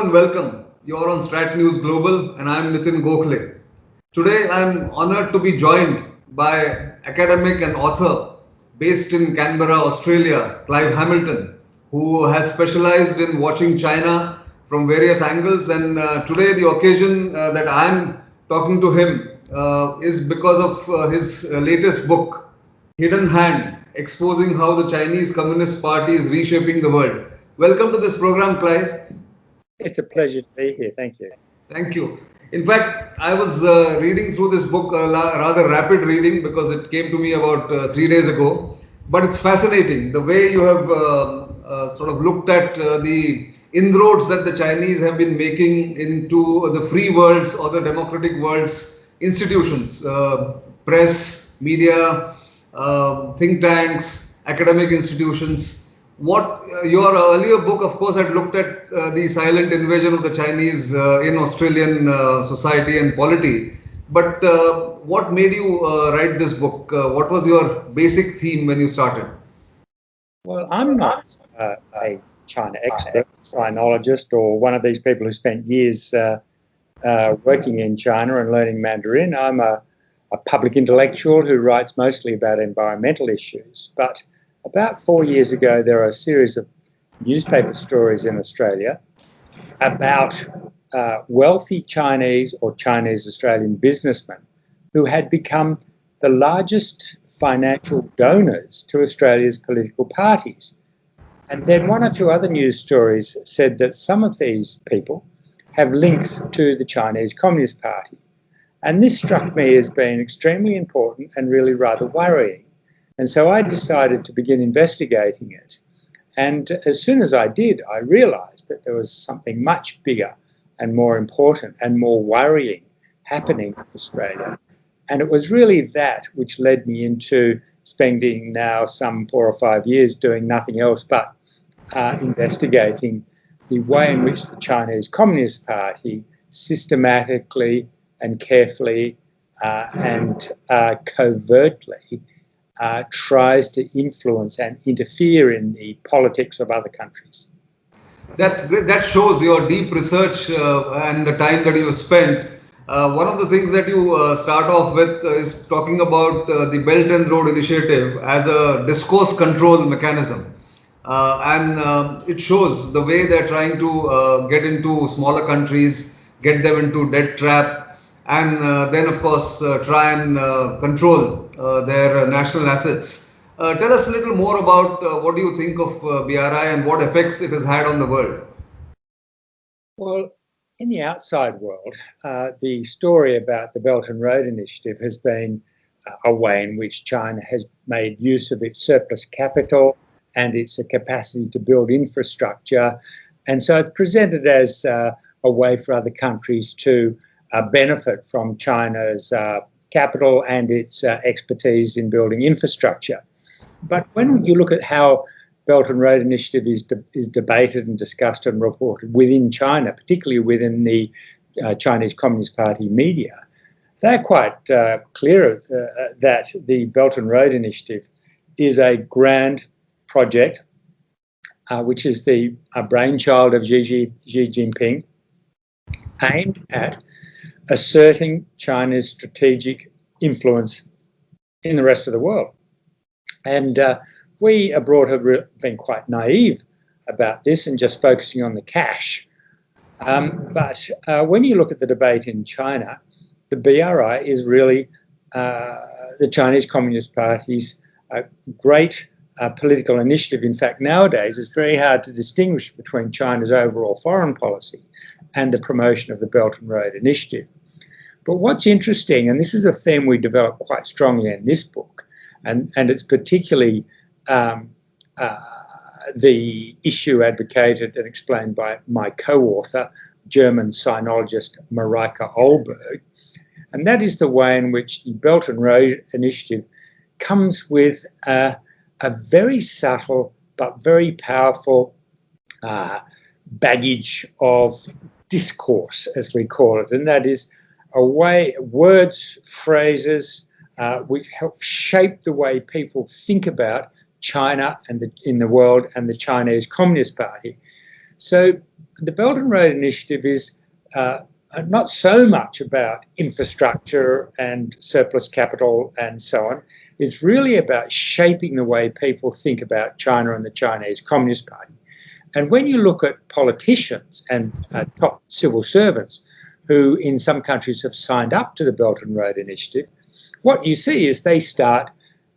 and welcome. You're on StratNews Global, and I'm Nitin Gokhale. Today, I'm honored to be joined by academic and author based in Canberra, Australia, Clive Hamilton, who has specialized in watching China from various angles. And today, the occasion that I'm talking to him is because of his latest book, Hidden Hand, exposing how the Chinese Communist Party is reshaping the world. Welcome to this program, Clive. It's a pleasure to be here. Thank you. Thank you. In fact, I was reading through this book, rather rapid reading because it came to me about 3 days ago. But it's fascinating the way you have sort of looked at the inroads that the Chinese have been making into the free world's or the democratic world's institutions, press, media, think tanks, academic institutions. What your earlier book, of course, had looked at the silent invasion of the Chinese in Australian society and polity. But what made you write this book? What was your basic theme when you started? Well, I'm not a China expert, sinologist, or one of these people who spent years working in China and learning Mandarin. I'm a public intellectual who writes mostly about environmental issues. But about 4 years ago, there are a series of newspaper stories in Australia about wealthy Chinese or Chinese Australian businessmen who had become the largest financial donors to Australia's political parties. And then one or two other news stories said that some of these people have links to the Chinese Communist Party. And this struck me as being extremely important and really rather worrying. And so I decided to begin investigating it. And as soon as I did, I realised that there was something much bigger and more important and more worrying happening in Australia. And it was really that which led me into spending now some 4 or 5 years doing nothing else but investigating the way in which the Chinese Communist Party systematically and carefully and covertly tries to influence and interfere in the politics of other countries. That's great. That shows your deep research and the time that you have spent. One of the things that you start off with is talking about the Belt and Road Initiative as a discourse control mechanism. And it shows the way they're trying to get into smaller countries, get them into debt trap, and then, of course, try and control their national assets. Tell us a little more about what do you think of BRI and what effects it has had on the world? Well, in the outside world, the story about the Belt and Road Initiative has been a way in which China has made use of its surplus capital and its capacity to build infrastructure. And so it's presented as a way for other countries to benefit from China's capital and its expertise in building infrastructure. But when you look at how Belt and Road Initiative is debated and discussed and reported within China, particularly within the Chinese Communist Party media, they're quite clear that the Belt and Road Initiative is a grand project, which is the brainchild of Xi Jinping, aimed at asserting China's strategic influence in the rest of the world. And we abroad have been quite naive about this and just focusing on the cash. But when you look at the debate in China, the BRI is really the Chinese Communist Party's great political initiative. In fact, nowadays it's very hard to distinguish between China's overall foreign policy and the promotion of the Belt and Road Initiative. But what's interesting, and this is a theme we developed quite strongly in this book, and it's particularly the issue advocated and explained by my co-author, German sinologist Mareike Olberg, and that is the way in which the Belt and Road Initiative comes with a very subtle but very powerful baggage of discourse, as we call it, and that is a way, words, phrases, which help shape the way people think about China and in the world and the Chinese Communist Party. So the Belt and Road Initiative is not so much about infrastructure and surplus capital and so on. It's really about shaping the way people think about China and the Chinese Communist Party. And when you look at politicians and top civil servants who in some countries have signed up to the Belt and Road Initiative, what you see is they start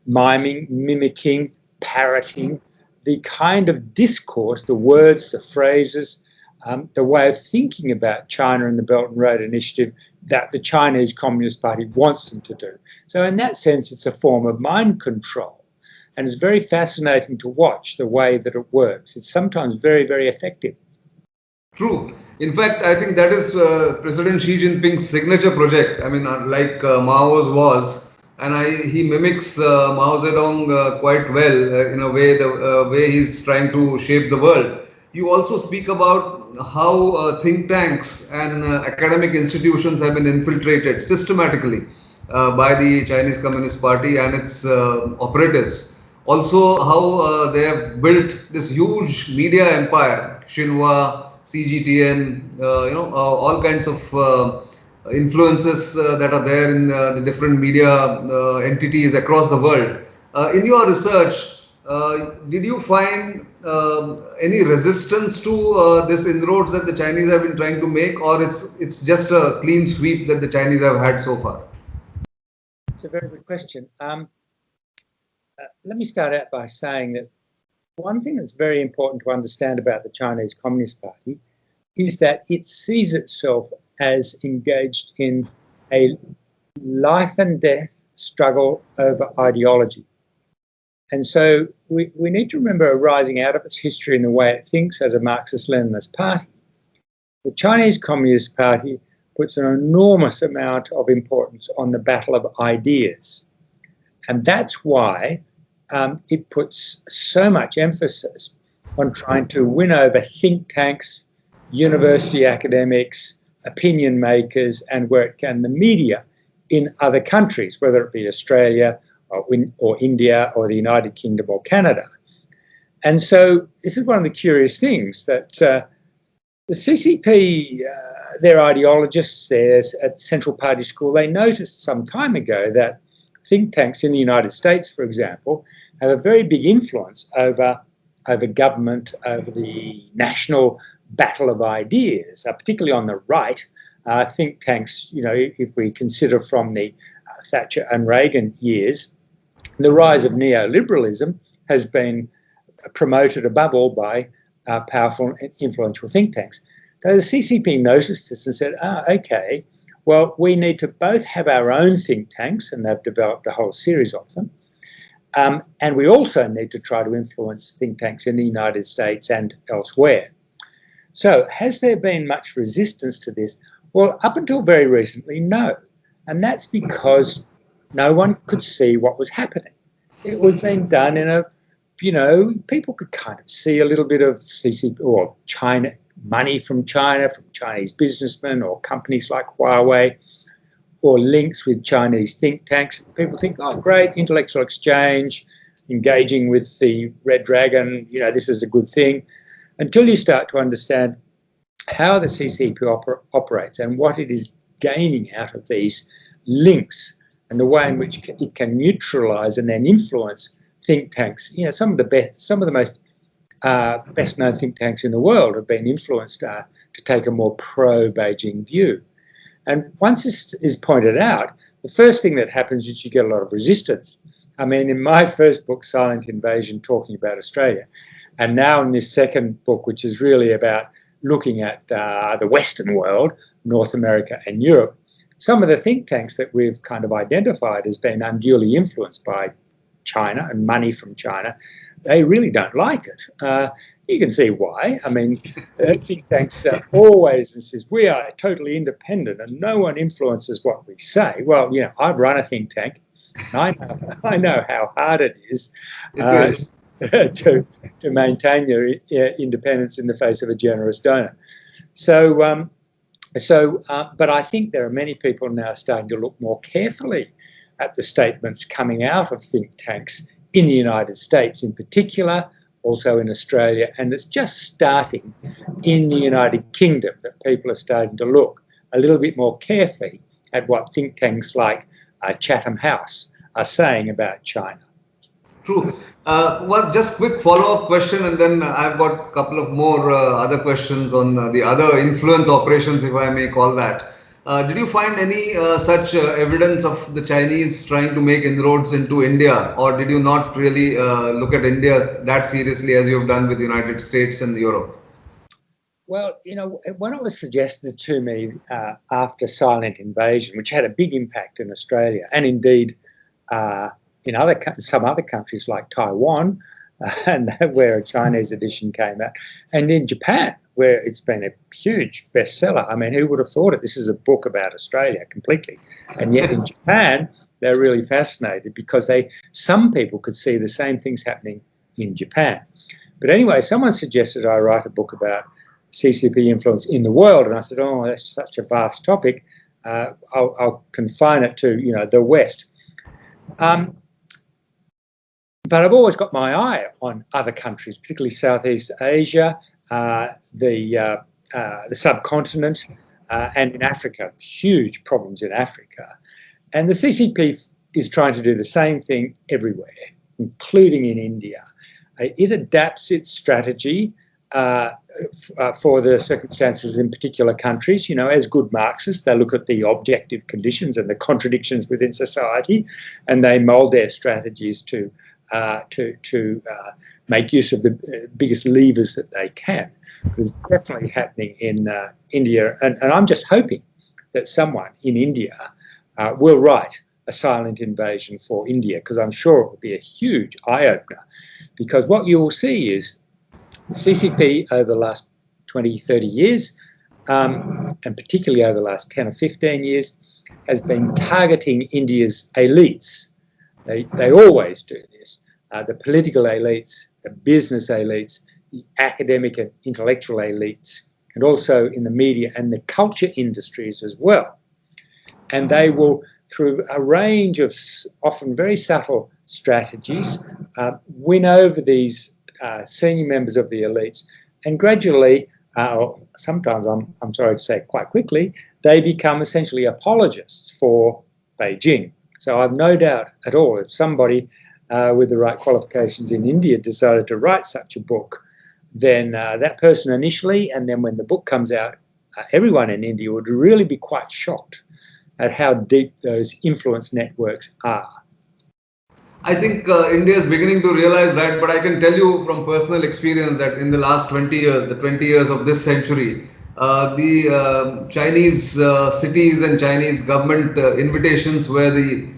miming, mimicking, parroting the kind of discourse, the words, the phrases, the way of thinking about China and the Belt and Road Initiative that the Chinese Communist Party wants them to do. So in that sense, it's a form of mind control. And it's very fascinating to watch the way that it works. It's sometimes very, very effective. True. In fact, I think that is President Xi Jinping's signature project. I mean, like Mao's was, and he mimics Mao Zedong quite well in a way, the way he's trying to shape the world. You also speak about how think tanks and academic institutions have been infiltrated systematically by the Chinese Communist Party and its operatives. Also, how they have built this huge media empire, Xinhua, CGTN, all kinds of influences that are there in the different media entities across the world. In your research, did you find any resistance to this inroads that the Chinese have been trying to make, or it's just a clean sweep that the Chinese have had so far? It's a very good question. Let me start out by saying that one thing that's very important to understand about the Chinese Communist Party is that it sees itself as engaged in a life and death struggle over ideology. And so we need to remember, arising out of its history and the way it thinks as a Marxist-Leninist party, the Chinese Communist Party puts an enormous amount of importance on the battle of ideas. And that's why it puts so much emphasis on trying to win over think tanks, university academics, opinion makers, and where it can, the media in other countries, whether it be Australia or India or the United Kingdom or Canada. And so this is one of the curious things that the CCP, their ideologists there at Central Party School, they noticed some time ago that think tanks in the United States, for example, have a very big influence over government, over the national battle of ideas, particularly on the right. Think tanks, if we consider from the Thatcher and Reagan years, the rise of neoliberalism has been promoted above all by powerful and influential think tanks. So the CCP noticed this and said, okay, well, we need to both have our own think tanks, and they've developed a whole series of them, and we also need to try to influence think tanks in the United States and elsewhere. So has there been much resistance to this? Well, up until very recently, no. And that's because no one could see what was happening. It was being done in a, people could kind of see a little bit of CCP or China, money from China, from Chinese businessmen or companies like Huawei, or links with Chinese think tanks. People think, oh, great, intellectual exchange, engaging with the Red Dragon, this is a good thing, until you start to understand how the CCP operates and what it is gaining out of these links and the way in which it can neutralise and then influence think tanks. Some of the most best-known think tanks in the world have been influenced to take a more pro-Beijing view. And once this is pointed out, the first thing that happens is you get a lot of resistance. I mean, in my first book, Silent Invasion, talking about Australia, and now in this second book, which is really about looking at the Western world, North America and Europe, some of the think tanks that we've kind of identified as being unduly influenced by China and money from China, they really don't like it. You can see why. I mean, think tanks always says we are totally independent and no one influences what we say. Well, I've run a think tank. I know how hard it is. To maintain your independence in the face of a generous donor. But I think there are many people now starting to look more carefully at the statements coming out of think tanks in the United States in particular, also in Australia, and it's just starting in the United Kingdom that people are starting to look a little bit more carefully at what think tanks like Chatham House are saying about China. True. Well, just quick follow-up question, and then I've got a couple of more other questions on the other influence operations, if I may call that. Did you find any such evidence of the Chinese trying to make inroads into India, or did you not really look at India that seriously as you've done with the United States and Europe? Well, you know, when it was suggested to me after silent invasion, which had a big impact in Australia, and indeed in some other countries like Taiwan, and where a Chinese edition came out, and in Japan, where it's been a huge bestseller. I mean, who would have thought it? This is a book about Australia completely, and yet in Japan they're really fascinated because some people could see the same things happening in Japan. But anyway, someone suggested I write a book about CCP influence in the world, and I said, "Oh, that's such a vast topic. I'll confine it to the West." But I've always got my eye on other countries, particularly Southeast Asia, the subcontinent, and in Africa. Huge problems in Africa, and the CCP is trying to do the same thing everywhere, including in India. It adapts its strategy for the circumstances in particular countries. As good Marxists, they look at the objective conditions and the contradictions within society, and they mould their strategies to make use of the biggest levers that they can. It's definitely happening in India, and I'm just hoping that someone in India will write a silent invasion for India, because I'm sure it will be a huge eye-opener. Because what you will see is CCP over the last 20, 30 years, and particularly over the last 10 or 15 years, has been targeting India's elites. They always do this. The political elites, the business elites, the academic and intellectual elites, and also in the media and the culture industries as well. And they will, through a range of often very subtle strategies, win over these senior members of the elites, and gradually, sometimes I'm sorry to say quite quickly, they become essentially apologists for Beijing. So I've no doubt at all if somebody with the right qualifications in India decided to write such a book, then that person initially, and then when the book comes out, everyone in India would really be quite shocked at how deep those influence networks are. I think India is beginning to realize that, but I can tell you from personal experience that in the last 20 years, the 20 years of this century, the Chinese cities and Chinese government invitations were the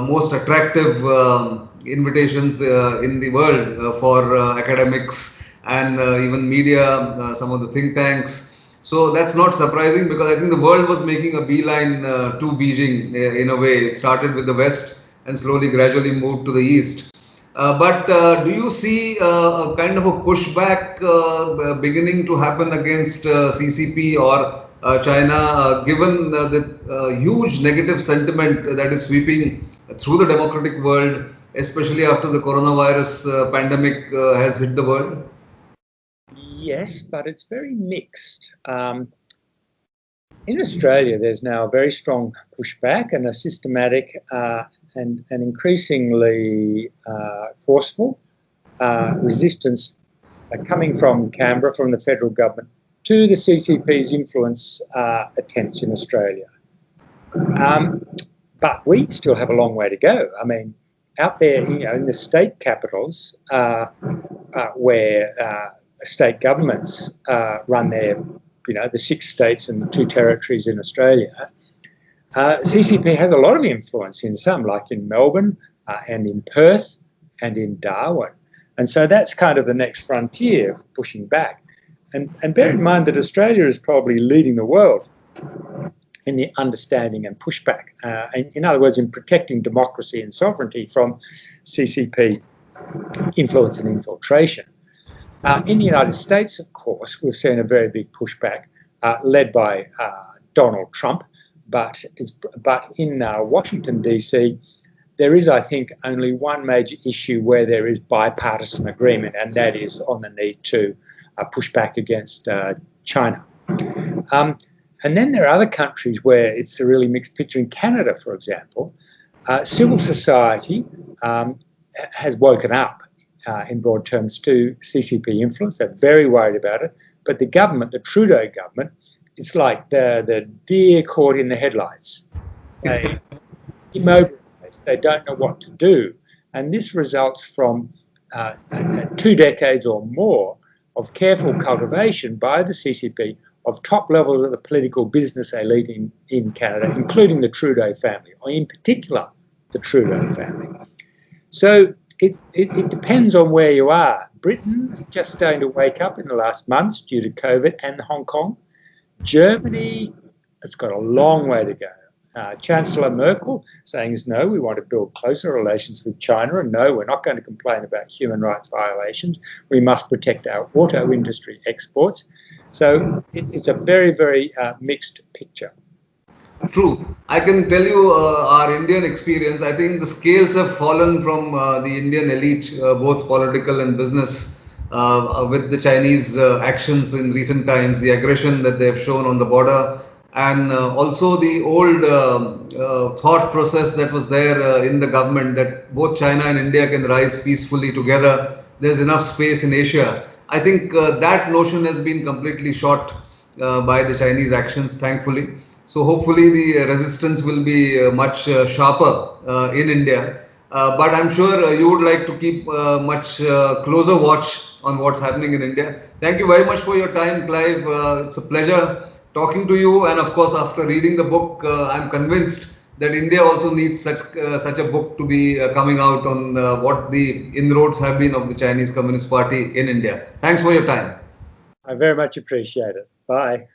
most attractive invitations in the world for academics and even media, some of the think tanks. So that's not surprising, because I think the world was making a beeline to Beijing in a way. It started with the West and slowly, gradually moved to the East. But do you see a kind of a pushback beginning to happen against CCP or China, given the huge negative sentiment that is sweeping through the democratic world, especially after the coronavirus pandemic has hit the world? Yes, but it's very mixed. In Australia, there's now a very strong pushback and a systematic and increasingly forceful resistance coming from Canberra, from the federal government, to the CCP's influence attempts in Australia. But we still have a long way to go. I mean, out there, in the state capitals, where state governments run their, the 6 states and the 2 territories in Australia, CCP has a lot of influence in some, like in Melbourne and in Perth and in Darwin. And so that's kind of the next frontier of pushing back. And bear in mind that Australia is probably leading the world in the understanding and pushback. In other words, in protecting democracy and sovereignty from CCP influence and infiltration. In the United States, of course, we've seen a very big pushback led by Donald Trump. But in Washington, D.C., there is, I think, only one major issue where there is bipartisan agreement, and that is on the need to push back against China. And then there are other countries where it's a really mixed picture. In Canada, for example, civil society has woken up in broad terms to CCP influence. They're very worried about it. But the government, the Trudeau government, it's like the deer caught in the headlights. They immobilized. They don't know what to do. And this results from 2 decades or more of careful cultivation by the CCP of top levels of the political business elite in Canada, including the Trudeau family, or in particular, the Trudeau family. So it depends on where you are. Britain's just starting to wake up in the last months due to COVID, and Hong Kong. Germany, it's got a long way to go. Chancellor Merkel saying no, we want to build closer relations with China, and no, we're not going to complain about human rights violations. We must protect our auto industry exports. So it's a very, very mixed picture. True. I can tell you our Indian experience. I think the scales have fallen from the Indian elite, both political and business, with the Chinese actions in recent times, the aggression that they've shown on the border, and also the old thought process that was there in the government that both China and India can rise peacefully together. There's enough space in Asia. I think that notion has been completely shot by the Chinese actions, thankfully. So hopefully the resistance will be much sharper in India. But I'm sure you would like to keep much closer watch on what's happening in India. Thank you very much for your time, Clive. It's a pleasure talking to you. And of course, after reading the book, I'm convinced that India also needs such a book to be coming out on what the inroads have been of the Chinese Communist Party in India. Thanks for your time. I very much appreciate it. Bye.